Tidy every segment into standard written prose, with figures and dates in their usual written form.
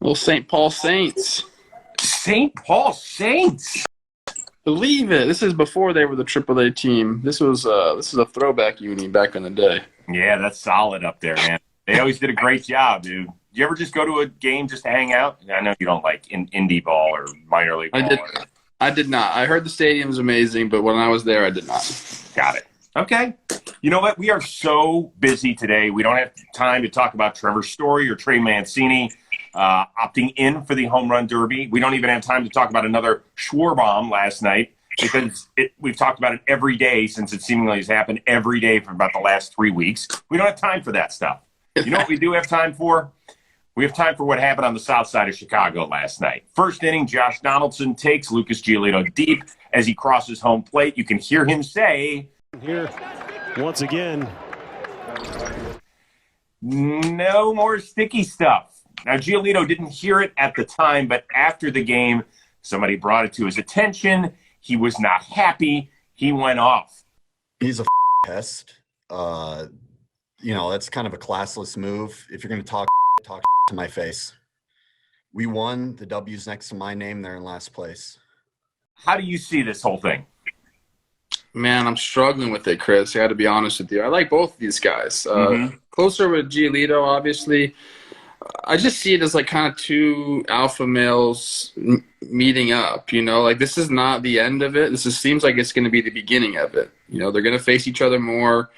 Little St. Paul Saints. St. Paul Saints. Believe it. This is before they were the AAA team. This is a throwback uni back in the day. Yeah, that's solid up there, man. They always did a great job, dude. You ever just go to a game just to hang out? I know you don't like indie ball or minor league ball. I did not. I heard the stadium's amazing, but when I was there, I did not. Got it. Okay. You know what? We are so busy today. We don't have time to talk about Trevor Story or Trey Mancini opting in for the home run derby. We don't even have time to talk about another Schwarbaum last night because we've talked about it every day since it seemingly has happened every day for about the last 3 weeks. We don't have time for that stuff. You know what we do have time for? We have time for what happened on the south side of Chicago last night. First inning, Josh Donaldson takes Lucas Giolito deep as he crosses home plate. You can hear him say, here once again, no more sticky stuff. Now, Giolito didn't hear it at the time, but after the game, somebody brought it to his attention. He was not happy. He went off. He's a pest. That's kind of a classless move. If you're going to talk to my face. We won. The W's next to my name. They're in last place. How do you see this whole thing? Man, I'm struggling with it, Chris. I got to be honest with you. I like both of these guys. Closer with Giolito, obviously. I just see it as like kind of two alpha males meeting up, like this is not the end of it. This seems like it's going to be the beginning of it. They're going to face each other more.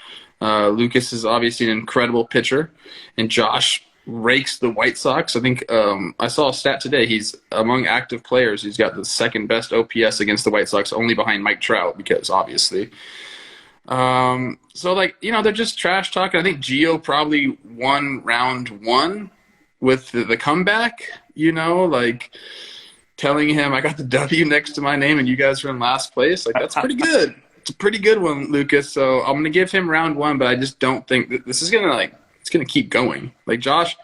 Lucas is obviously an incredible pitcher, and Josh rakes the White Sox. I think I saw a stat today. He's among active players. He's got the second best OPS against the White Sox, only behind Mike Trout, because obviously. They're just trash talking. I think Gio probably won round one with the comeback, telling him I got the W next to my name and you guys are in last place. Like, that's pretty good. It's a pretty good one, Lucas. So I'm going to give him round one, but I just don't think that this is going to it's going to keep going. Like Josh,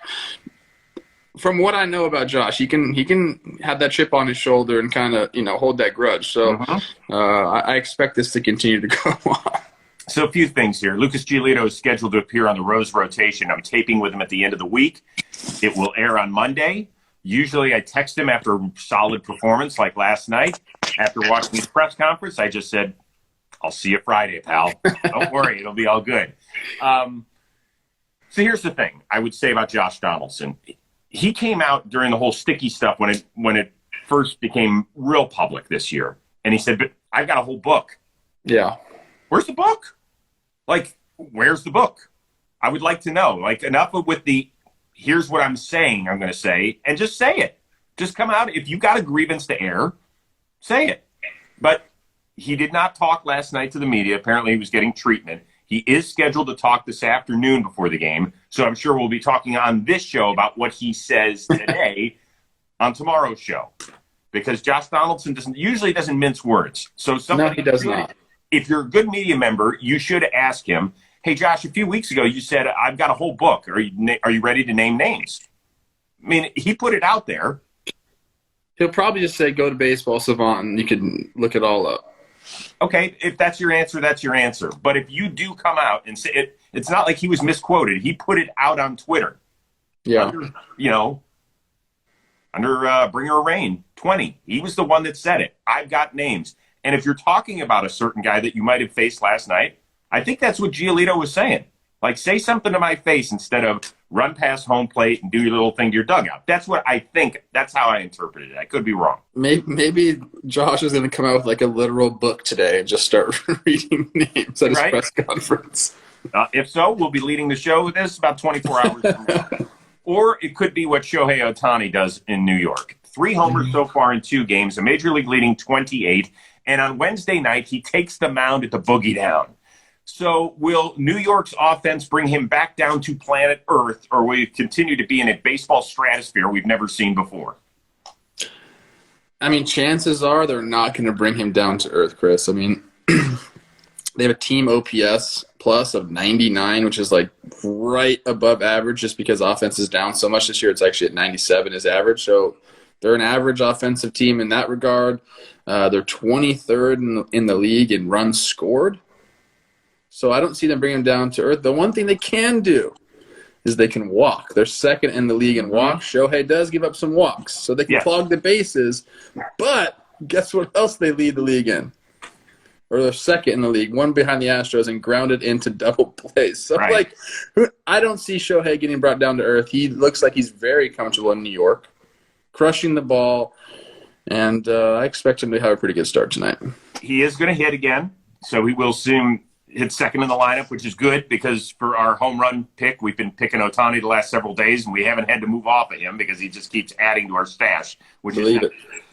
from what I know about Josh, he can have that chip on his shoulder and kind of, hold that grudge. So I expect this to continue to go on. So a few things here. Lucas Giolito is scheduled to appear on the Rose rotation. I'm taping with him at the end of the week. It will air on Monday. Usually I text him after a solid performance like last night. After watching his press conference, I just said, I'll see you Friday, pal. Don't worry. It'll be all good. So here's the thing I would say about Josh Donaldson. He came out during the whole sticky stuff when it first became real public this year. And he said, but I've got a whole book. Yeah. Where's the book? Where's the book? I would like to know. Enough with the, here's what I'm saying I'm going to say, and just say it. Just come out. If you got a grievance to air, say it. But he did not talk last night to the media. Apparently he was getting treatment. He is scheduled to talk this afternoon before the game, so I'm sure we'll be talking on this show about what he says today on tomorrow's show. Because Josh Donaldson usually doesn't mince words. So no, he does not. If you're a good media member, you should ask him, hey, Josh, a few weeks ago you said, I've got a whole book. Are you ready to name names? I mean, he put it out there. He'll probably just say, go to Baseball Savant, and you can look it all up. Okay, if that's your answer, that's your answer. But if you do come out and say it, it's not like he was misquoted. He put it out on Twitter. Yeah. Under Bringer of Rain 20. He was the one that said it. I've got names. And if you're talking about a certain guy that you might have faced last night, I think that's what Giolito was saying. Say something to my face instead of run past home plate and do your little thing to your dugout. That's what I think. That's how I interpreted it. I could be wrong. Maybe Josh is going to come out with a literal book today and just start reading names at his press conference. If so, we'll be leading the show with this about 24 hours from now. Or it could be what Shohei Ohtani does in New York. 3 homers so far in 2 games, a major league leading 28. And on Wednesday night, he takes the mound at the Boogie Down. So will New York's offense bring him back down to planet Earth, or will he continue to be in a baseball stratosphere we've never seen before? I mean, chances are they're not going to bring him down to earth, Chris. I mean, they have a team OPS plus of 99, which is right above average just because offense is down so much this year. It's actually at 97 is average. So they're an average offensive team in that regard. They're 23rd in the league in runs scored. So I don't see them bringing him down to earth. The one thing they can do is they can walk. They're second in the league in walks. Shohei does give up some walks, so they can clog the bases. But guess what else they lead the league in? Or they're second in the league, one behind the Astros, and grounded into double plays. So, I don't see Shohei getting brought down to earth. He looks like he's very comfortable in New York, crushing the ball, and I expect him to have a pretty good start tonight. He is going to hit again, so he will soon hit second in the lineup, which is good because for our home run pick, we've been picking Ohtani the last several days, and we haven't had to move off of him because he just keeps adding to our stash, which Believe it.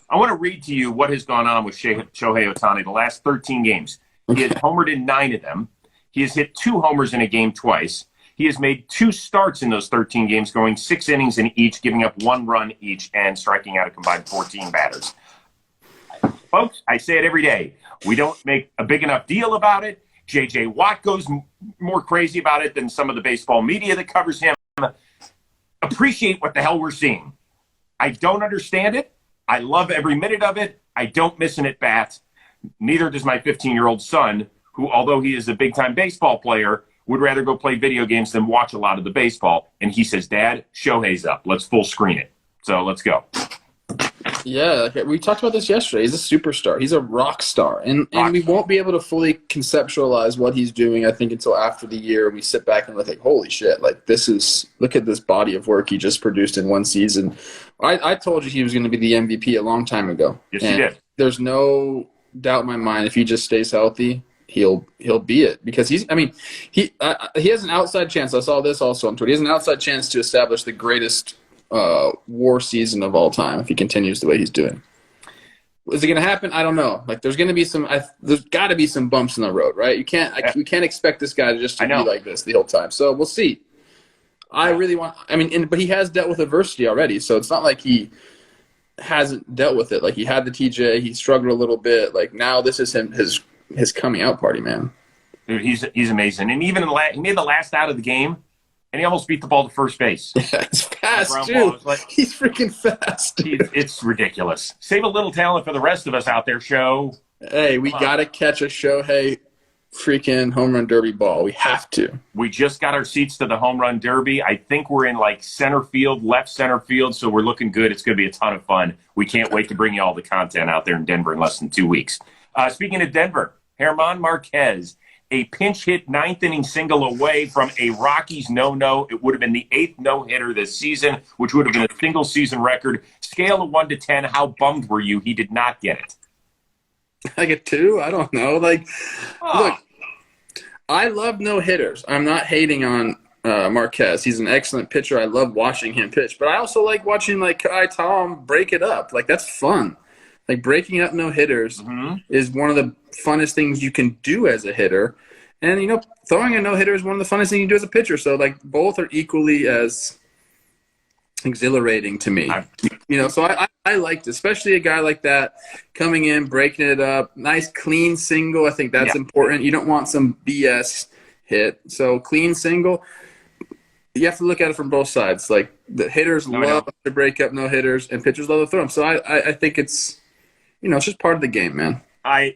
I want to read to you what has gone on with Shohei Ohtani the last 13 games. He has homered in 9 of them. He has hit 2 homers in a game twice. He has made 2 starts in those 13 games, going 6 innings in each, giving up 1 run each, and striking out a combined 14 batters. Folks, I say it every day. We don't make a big enough deal about it. J.J. Watt goes more crazy about it than some of the baseball media that covers him. Appreciate what the hell we're seeing. I don't understand it. I love every minute of it. I don't miss an at-bat. Neither does my 15-year-old son, who, although he is a big-time baseball player, would rather go play video games than watch a lot of the baseball. And he says, Dad, Shohei's up. Let's full screen it. So let's go. Yeah, we talked about this yesterday. He's a superstar. He's a rock star. And we won't be able to fully conceptualize what he's doing, I think, until after the year. We sit back and look like, holy shit, like look at this body of work he just produced in one season. I told you he was going to be the MVP a long time ago. Yes, he did. There's no doubt in my mind if he just stays healthy, he'll be it. Because he has an outside chance. I saw this also on Twitter. He has an outside chance to establish the greatest WAR season of all time if he continues the way he's doing. Is it going to happen? I don't know. Like, there's going to be there's got to be some bumps in the road, right? We can't expect this guy to be like this the whole time. So we'll see. But he has dealt with adversity already, so it's not like he hasn't dealt with it. Like, he had the TJ, he struggled a little bit. Like, now this is his coming out party, man. Dude, he's amazing. And even he made the last out of the game, and he almost beat the ball to first base. Yeah, it's fast, too. He's freaking fast. It's ridiculous. Save a little talent for the rest of us out there, Show. Hey, we got to catch a Shohei freaking home run derby ball. We have to. We just got our seats to the home run derby. I think we're in left center field, so we're looking good. It's going to be a ton of fun. We can't wait to bring you all the content out there in Denver in less than 2 weeks. Speaking of Denver, German Marquez, a pinch hit 9th inning single away from a Rockies no-no. It would have been the 8th no-hitter this season, which would have been a single season record. Scale of 1 to 10, how bummed were you he did not get it? Like a 2? I don't know. Look, I love no-hitters. I'm not hating on Marquez. He's an excellent pitcher. I love watching him pitch. But I also like watching Kai Tom break it up. That's fun. Breaking up no-hitters is one of the funnest things you can do as a hitter. And, throwing a no-hitter is one of the funnest things you do as a pitcher. So, both are equally as exhilarating to me. So I liked, especially a guy like that coming in, breaking it up, nice clean single. I think that's important. You don't want some BS hit. So clean single, you have to look at it from both sides. The hitters love to break up no hitters, and pitchers love to throw them. So I think it's just part of the game, man. I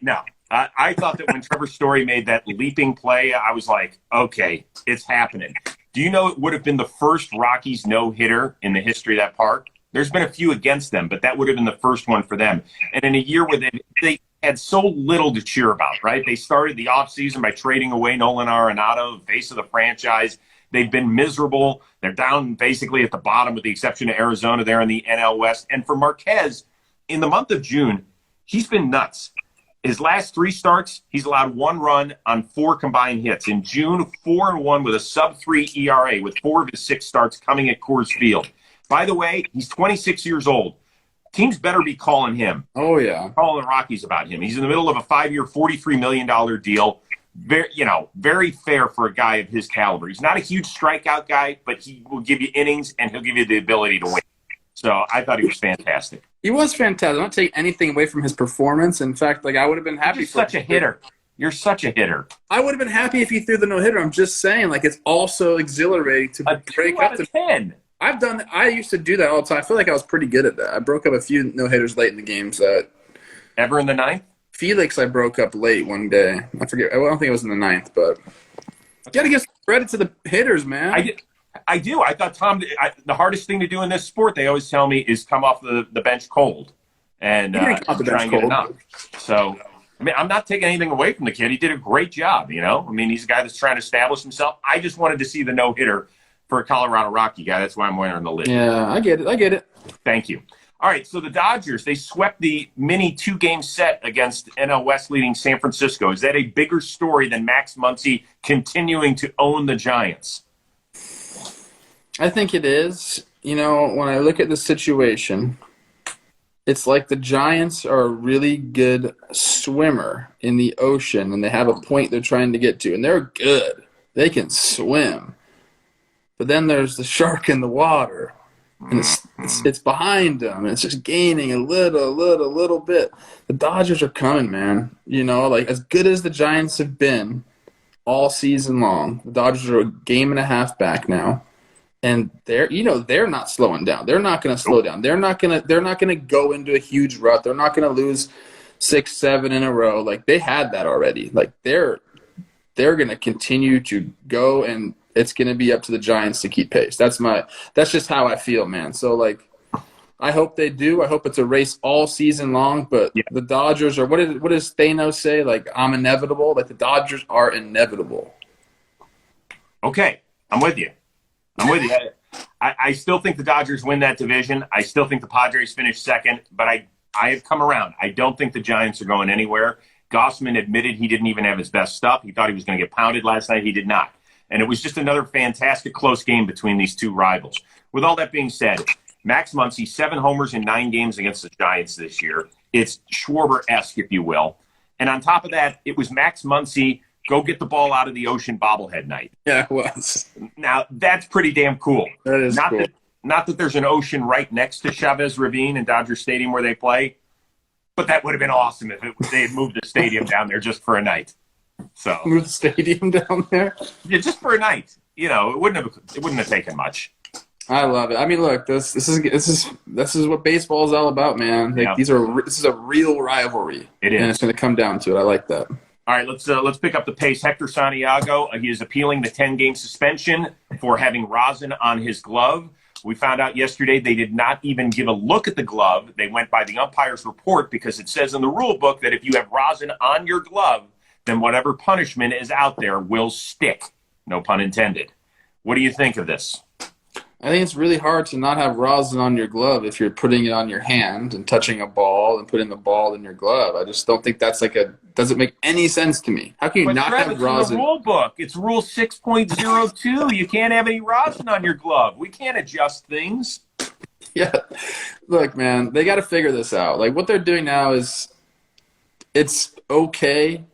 thought that when Trevor Story made that leaping play, I was like, okay, it's happening. Do you know it would have been the first Rockies no-hitter in the history of that park? There's been a few against them, but that would have been the first one for them. And in a year where they had so little to cheer about, right? They started the offseason by trading away Nolan Arenado, face of the franchise. They've been miserable. They're down basically at the bottom with the exception of Arizona there in the NL West. And for Marquez, in the month of June, he's been nuts. His last 3 starts, he's allowed 1 run on 4 combined hits. In June, 4-1 with a sub-3 ERA with 4 of his 6 starts coming at Coors Field. By the way, he's 26 years old. Teams better be calling him. Oh, yeah. Calling the Rockies about him. He's in the middle of a 5-year, $43 million deal. Very fair for a guy of his caliber. He's not a huge strikeout guy, but he will give you innings, and he'll give you the ability to win. So I thought he was fantastic. He was fantastic. I'm not taking anything away from his performance. In fact, I would have been happy. You're such a hitter. You're such a hitter. I would have been happy if he threw the no-hitter. I'm just saying, it's also exhilarating to break up the 10. I used to do that all the time. I feel like I was pretty good at that. I broke up a few no-hitters late in the games. Ever in the 9th? Felix, I broke up late one day. I forget. I don't think it was in the 9th, but you got to give credit to the hitters, man. I do. I thought the hardest thing to do in this sport, they always tell me, is come off the bench cold and He didn't come off the try bench and get a cold. knock. So, I mean, I'm not taking anything away from the kid. He did a great job, you know? I mean, he's a guy that's trying to establish himself. I just wanted to see the no-hitter for a Colorado Rocky guy. That's why I'm wearing the lid. Yeah, I get it. Thank you. All right, so the Dodgers, they swept the mini 2-game set against NL West leading San Francisco. Is that a bigger story than Max Muncy continuing to own the Giants? I think it is. You know, when I look at the situation, it's like the Giants are a really good swimmer in the ocean, and they have a point they're trying to get to, and they're good. They can swim. But then there's the shark in the water, and it's behind them, and it's just gaining a little bit. The Dodgers are coming, man. You know, like as good as the Giants have been all season long, the Dodgers are a game and a half back now. And they're not slowing down. They're not going to slow down. They're not going to go into a huge rut. They're not going to lose 6, 7 in a row. Like they had that already. Like they're going to continue to go, and it's going to be up to the Giants to keep pace. That's just how I feel, man. So like, I hope they do. I hope it's a race all season long. But the Dodgers are. What does Thanos say? Like I'm inevitable. Like the Dodgers are inevitable. Okay, I'm with you. I still think the Dodgers win that division. I still think the Padres finish second, but I have come around. I don't think the Giants are going anywhere. Gossman admitted he didn't even have his best stuff. He thought he was going to get pounded last night. He did not. And it was just another fantastic close game between these two rivals. With all that being said, Max Muncy, 7 homers in 9 games against the Giants this year. It's Schwarber-esque, if you will. And on top of that, it was Max Muncy, go get the ball out of the ocean bobblehead night. Yeah, it was. Now, that's pretty damn cool. That is cool. Not that there's an ocean right next to Chavez Ravine in Dodger Stadium where they play, but that would have been awesome if they had moved the stadium down there just for a night. So Move the stadium down there? Yeah, just for a night. You know, it wouldn't have taken much. I love it. I mean, look, this is what baseball is all about, man. Like, this is a real rivalry. It is. And it's going to come down to it. I like that. All right, let's pick up the pace. Hector Santiago, he is appealing the 10-game suspension for having rosin on his glove. We found out yesterday they did not even give a look at the glove. They went by the umpire's report because it says in the rule book that if you have rosin on your glove, then whatever punishment is out there will stick. No pun intended. What do you think of this? I think it's really hard to not have rosin on your glove if you're putting it on your hand and touching a ball and putting the ball in your glove. I just don't think that's doesn't make any sense to me. How can you not have rosin? In the rule book. It's Rule 6.02. You can't have any rosin on your glove. We can't adjust things. Yeah. Look, man, they got to figure this out. Like, what they're doing now is it's okay.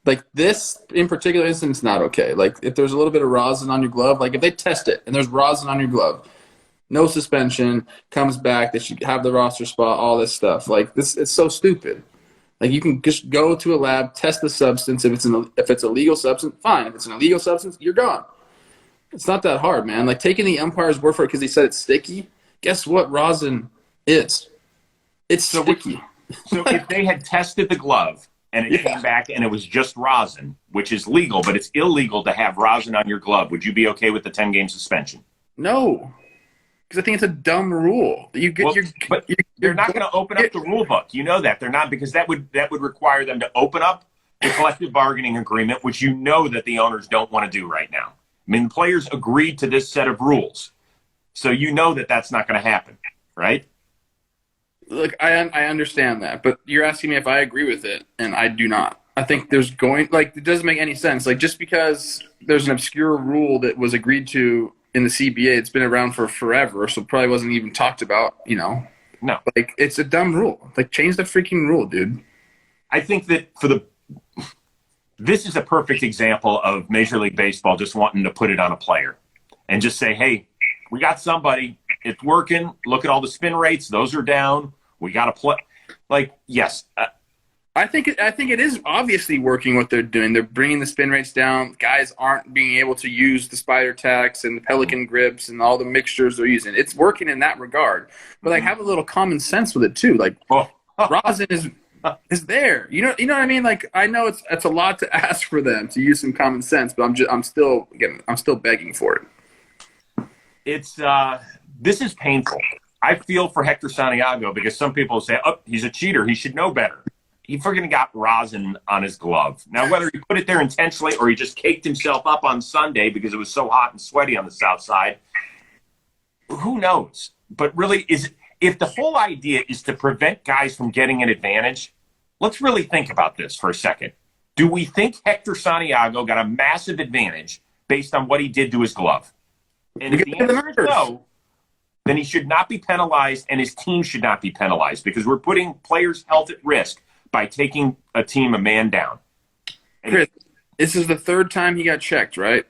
Like, this in particular instance, not okay. Like, if there's a little bit of rosin on your glove, like if they test it and there's rosin on your glove, no suspension, comes back, they should have the roster spot, all this stuff. Like, this, it's so stupid. Like, you can just go to a lab, test the substance. If it's a legal substance, fine. If it's an illegal substance, you're gone. It's not that hard, man. Like, taking the umpire's word for it because he said it's sticky, guess what rosin is? It's sticky. So if they had tested the glove and it came back and it was just rosin, which is legal, but it's illegal to have rosin on your glove, would you be okay with the 10-game suspension? No. Because I think it's a dumb rule. But they're not going to open up the rule book. You know that. They're not, because that would require them to open up the collective bargaining agreement, which you know that the owners don't want to do right now. I mean, the players agreed to this set of rules. So you know that that's not going to happen, right? Look, I understand that, but you're asking me if I agree with it, and I do not. I think it doesn't make any sense. Like, just because there's an obscure rule that was agreed to in the CBA, it's been around for forever, so probably wasn't even talked about, you know. No. Like, it's a dumb rule. Like, change the freaking rule, dude. I think that this is a perfect example of Major League Baseball just wanting to put it on a player and just say, hey, we got somebody. It's working. Look at all the spin rates. Those are down. We got to play. Like, yes. I think it is obviously working what they're doing. They're bringing the spin rates down. Guys aren't being able to use the spider tacks and the pelican grips and all the mixtures they're using. It's working in that regard. But like, have a little common sense with it too. Like, rosin is there. You know what I mean? Like, I know it's a lot to ask for them to use some common sense, but I'm still begging for it. It's this is painful. I feel for Hector Santiago because some people say, oh, he's a cheater. He should know better. He freaking got rosin on his glove. Now, whether he put it there intentionally or he just caked himself up on Sunday because it was so hot and sweaty on the south side, who knows? But really, if the whole idea is to prevent guys from getting an advantage, let's really think about this for a second. Do we think Hector Santiago got a massive advantage based on what he did to his glove? And if the answer is no, then he should not be penalized and his team should not be penalized because we're putting players' health at risk by taking a team a man down. And Chris, this is the third time he got checked, right?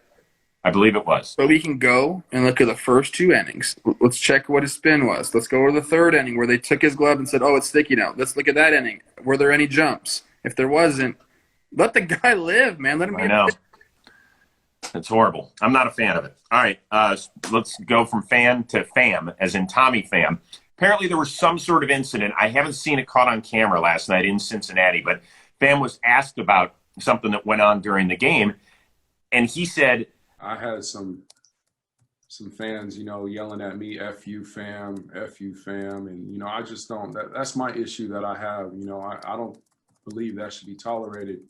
I believe it was. So we can go and look at the first 2 innings. Let's check what his spin was. Let's go to the third inning where they took his glove and said, oh, it's sticky now. Let's look at that inning. Were there any jumps? If there wasn't, let the guy live, man. Let him be. I know. It's horrible. I'm not a fan of it. All right, let's go from fan to Pham, as in Tommy Pham. Apparently there was some sort of incident. I haven't seen it caught on camera last night in Cincinnati, but Pham was asked about something that went on during the game, and he said, I had some fans, yelling at me, F you, Pham, F you, Pham. And, I just don't, that's my issue that I have. I don't believe that should be tolerated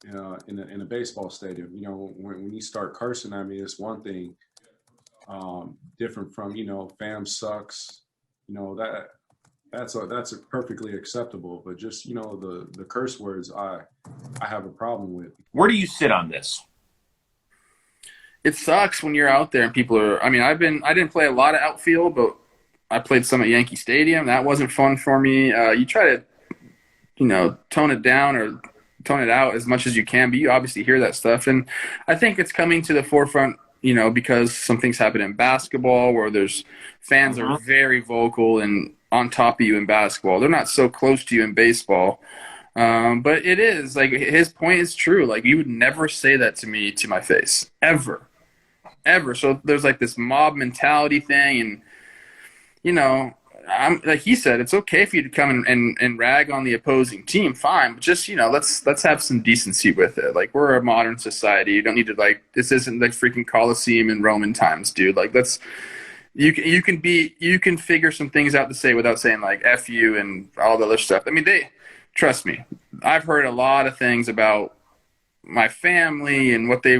in a baseball stadium. When you start cursing at me, it's one thing different from, Pham sucks, that's perfectly acceptable. But just, the curse words I have a problem with. Where do you sit on this? It sucks when you're out there and people are. I mean, I didn't play a lot of outfield, but I played some at Yankee Stadium. That wasn't fun for me. You try to, tone it down or tone it out as much as you can, but you obviously hear that stuff. And I think it's coming to the forefront, because some things happen in basketball where there's fans are very vocal and on top of you in basketball. They're not so close to you in baseball. But it is like his point is true. Like you would never say that to me to my face ever. So there's like this mob mentality thing. And, I'm like he said, it's okay for you to come and rag on the opposing team. Fine. But just, let's have some decency with it. Like we're a modern society. You don't need to this isn't like freaking Colosseum in Roman times, dude. Like you can figure some things out to say without saying like F you and all the other stuff. I mean, trust me, I've heard a lot of things about my family and what they,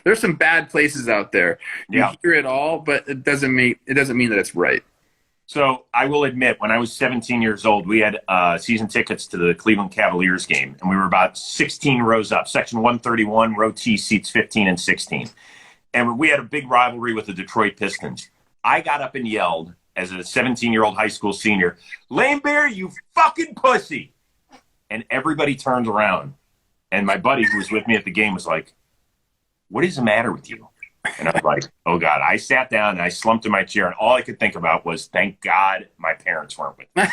there's some bad places out there. You hear it all, but it doesn't mean that it's right. So I will admit, when I was 17 years old, we had season tickets to the Cleveland Cavaliers game, and we were about 16 rows up, section 131, row T, seats 15 and 16. And we had a big rivalry with the Detroit Pistons. I got up and yelled as a 17-year-old high school senior, Lane Bear, you fucking pussy. And everybody turned around. And my buddy who was with me at the game was like, what is the matter with you? And I was like, oh, God. I sat down and I slumped in my chair, and all I could think about was, thank God my parents weren't with me.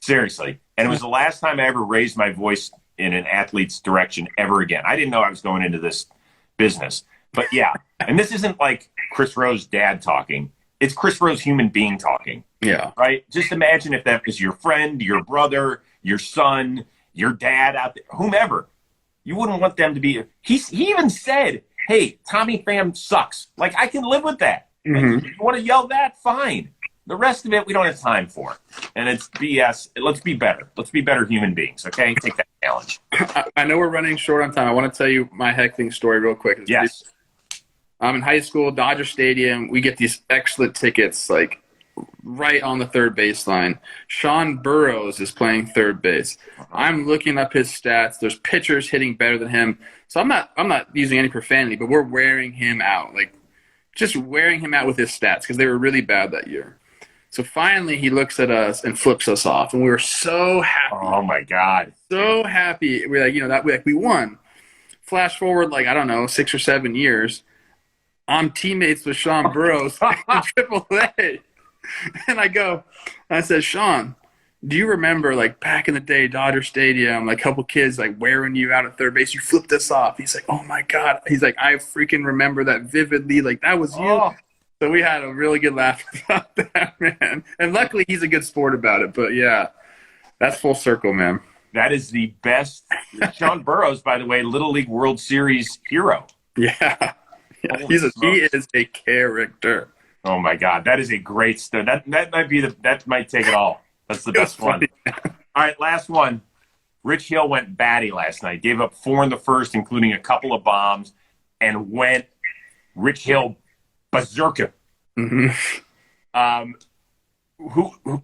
Seriously. And it was the last time I ever raised my voice in an athlete's direction ever again. I didn't know I was going into this business. But, yeah. And this isn't like Chris Rowe's dad talking. It's Chris Rowe's human being talking. Yeah. Right? Just imagine if that was your friend, your brother, your son, your dad out there, whomever. You wouldn't want them to be. He even said, hey, Tommy Pham sucks. Like, I can live with that. Mm-hmm. If you want to yell that, fine. The rest of it, we don't have time for. And it's BS. Let's be better. Let's be better human beings, okay? Take that challenge. I know we're running short on time. I want to tell you my heckling story real quick. Yes. I'm in high school, Dodger Stadium. We get these excellent tickets, like, right on the third baseline. Sean Burroughs is playing third base. I'm looking up his stats. There's pitchers hitting better than him. So I'm not using any profanity, but we're wearing him out. Like, just wearing him out with his stats because they were really bad that year. So finally he looks at us and flips us off, and we were so happy. Oh, my God. So happy. We're like, we won. Flash forward, 6 or 7 years. I'm teammates with Sean Burroughs in AAA. And I said, Sean, do you remember, back in the day, Dodger Stadium, a couple kids, wearing you out at third base? You flipped us off. He's like, oh, my God. He's like, I freaking remember that vividly. That was you. Oh. So we had a really good laugh about that, man. And luckily, he's a good sport about it. But, yeah, that's full circle, man. That is the best. Sean Burroughs, by the way, Little League World Series hero. Yeah. Yeah, Holy he smokes. is a character. Oh my God, that is a great story. That might take it all. That's the It was best one. funny. All right, last one. Rich Hill went batty last night. Gave up 4 in the first, including a couple of bombs, and went Rich Hill berserker. Mm-hmm.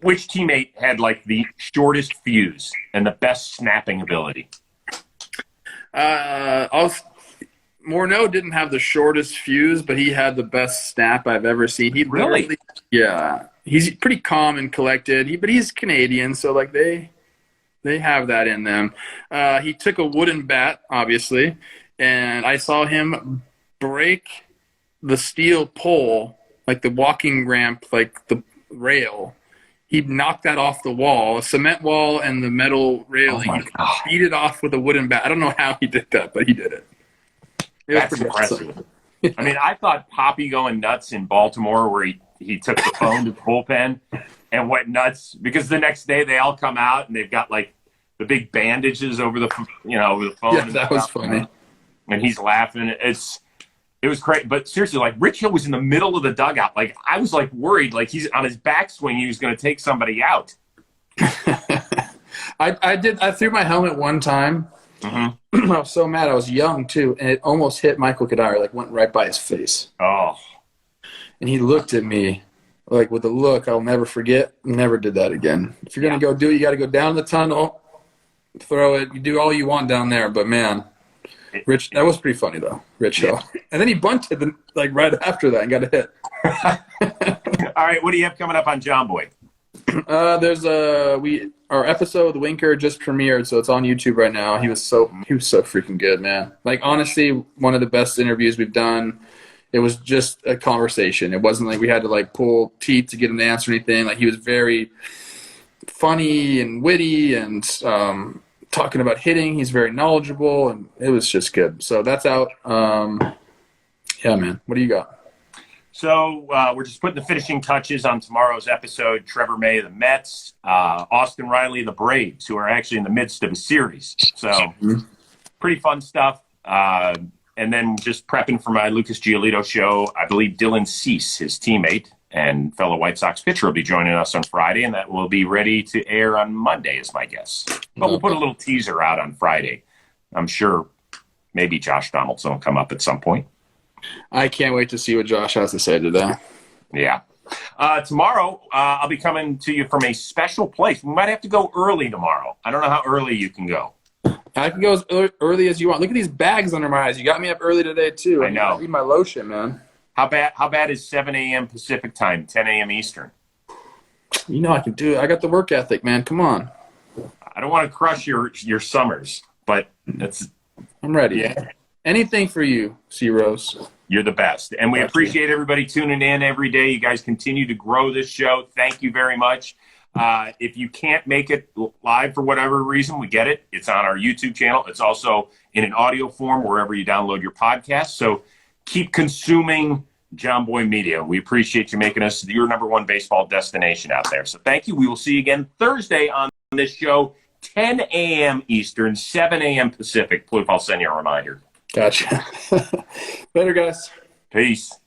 Which teammate had like the shortest fuse and the best snapping ability? Morneau didn't have the shortest fuse, but he had the best snap I've ever seen. He Really? literally, yeah, he's pretty calm and collected. But he's Canadian, so like they have that in them. He took a wooden bat, obviously, and I saw him break the steel pole, like the walking ramp, like the rail. He knocked that off the wall, a cement wall and the metal railing. Oh my God. He beat it off with a wooden bat. I don't know how he did that, but he did it. That's impressive. I mean, I thought Poppy going nuts in Baltimore where he took the phone to the bullpen and went nuts because the next day they all come out and they've got like the big bandages over the phone. Yeah, that was funny. And he's laughing. It was great. But seriously, like Rich Hill was in the middle of the dugout. Like I was like worried, like he's on his backswing, he was going to take somebody out. I threw my helmet one time. Mm-hmm. I was so mad. I was young too, and it almost hit Michael Kadire, like went right by his face. Oh. And he looked at me like with a look I'll never forget. Never did that again. If you're gonna go do it, you got to go down the tunnel, throw it. You do all you want down there, but man, Rich, that was pretty funny though. Rich Hill, and then he bunted like right after that and got a hit. All right, what do you have coming up on JOMBOY? There's our episode with Winker just premiered, so it's on YouTube right now. He was so freaking good, man. Like honestly, one of the best interviews we've done. It was just a conversation. It wasn't like we had to like pull teeth to get him to answer anything. Like he was very funny and witty and talking about hitting. He's very knowledgeable, and it was just good. So that's out. Yeah, man. What do you got? So we're just putting the finishing touches on tomorrow's episode. Trevor May, the Mets, Austin Riley, the Braves, who are actually in the midst of a series. So pretty fun stuff. And then just prepping for my Lucas Giolito show. I believe Dylan Cease, his teammate and fellow White Sox pitcher, will be joining us on Friday, and that will be ready to air on Monday is my guess. But we'll put a little teaser out on Friday. I'm sure maybe Josh Donaldson will come up at some point. I can't wait to see what Josh has to say today. Yeah. Tomorrow, I'll be coming to you from a special place. We might have to go early tomorrow. I don't know how early you can go. I can go as early as you want. Look at these bags under my eyes. You got me up early today, too. I know. I need my lotion, man. How bad is 7 a.m. Pacific time, 10 a.m. Eastern? You know I can do it. I got the work ethic, man. Come on. I don't want to crush your summers, but I'm ready. Yeah. Anything for you, C-Rose. You're the best. And we Thank appreciate everybody tuning in every day. You guys continue to grow this show. Thank you very much. If you can't make it live for whatever reason, we get it. It's on our YouTube channel. It's also in an audio form wherever you download your podcast. So keep consuming JOMBOY Media. We appreciate you making us your number one baseball destination out there. So thank you. We will see you again Thursday on this show, 10 a.m. Eastern, 7 a.m. Pacific. Plouffe, I'll send you a reminder. Gotcha. Later, guys. Peace.